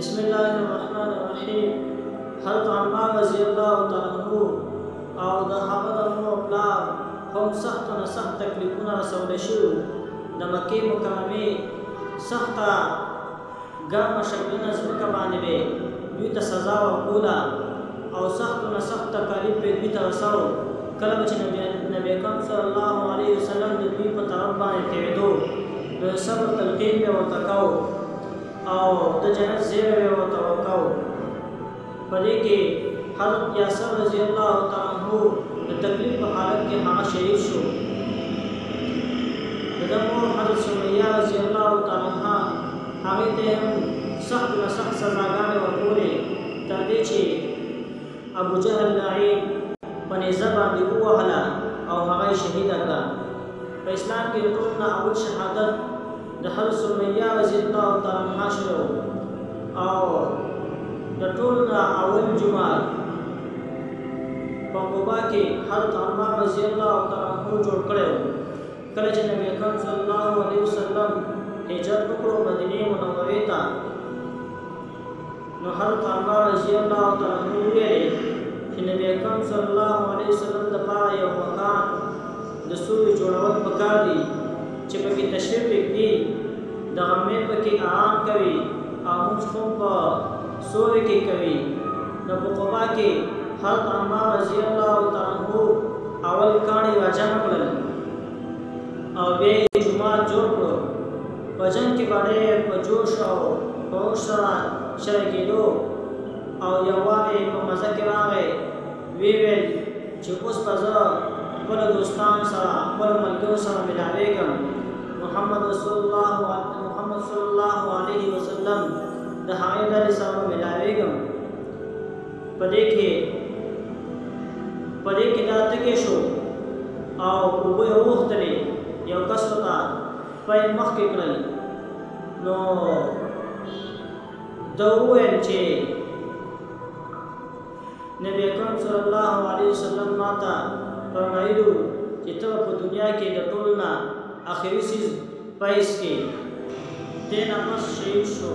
بسم الله الرحمن الرحیم. حضرت عمار رضی الله تعالی عنہ او د هغه د مور پلار هم سخت نه سخت تکلیفونه رسولی شوي د مکې مکرمې سخته ګرمه شګلنه ځمکه باندې به دوی ته سزا ورکوله او سخت نه سخت تکالیف به دوی ته رسول. کله به چې نبی اکرم صلی الله علیه وسلم د دوی په طرف باندې تېرېدو د صبر تلقین به ورته کو او د جنت زیری به ورته ورکو. په دې کې حضرت یاسر رضی الله تعالی عنہ د تکلیف په حالت کې هغه شهید شو. د مور حضرت سمیه رضی الله تعالی عنها هغې ته هم سخت نه سخت سزاګانې ورکولې تر دې چې ابو جهل لعین په نیزه باندې ووهله او هغه یې شهیده کړه. په اسلام کې د ټول نه اول شهادت د حضرت سمیه رضی الله تعالی عنها شوی او د ټول نه اول جومات په قبا کې حضرت عمار رضی الله تعالی عنہ جوړ کړی و. کله چې نبی اکرم صلی الله علیه وسلم هجرت وکړو مدینې منورې ته، نو حضرت عمار رضی الله تعالی عنہ وویلې چې نبی اکرم صلی الله علیه وسلم دپاره یو مکان د سوري جوړول پکار دي چې پکې تشریف وکړي، دغه مېل پکې آرام کوي او مونځ هم په سوري کې کوي. نو په قبا کې حضرت عمار رضی الله تعالی عنہ اول کاڼي راجمع کړل او بیا یې جومات جوړ کړو. په جنګ کې به ډېر په جوش او په هوش سره شریکېدو او یووالې په مزه کې راغی. ویې ویل چې اوس به زه خپلو دوستانو سره خپلو ملګرو سره ملاوېږم، محمد صلی الله علیه وسلم د هغې ډلې سره ملاوېږم. په دې کې دا تږی شو او اوبه یې وغوښتلې، یو کس ورته پی مخکې کړل. نو ده وویل چې نبی اکرم صلی الله علیه وسلم ما ته فرمایلو چې ته په دنیا کې د ټول نه آخري څیز پیس کې. دې نه پس شهید شو.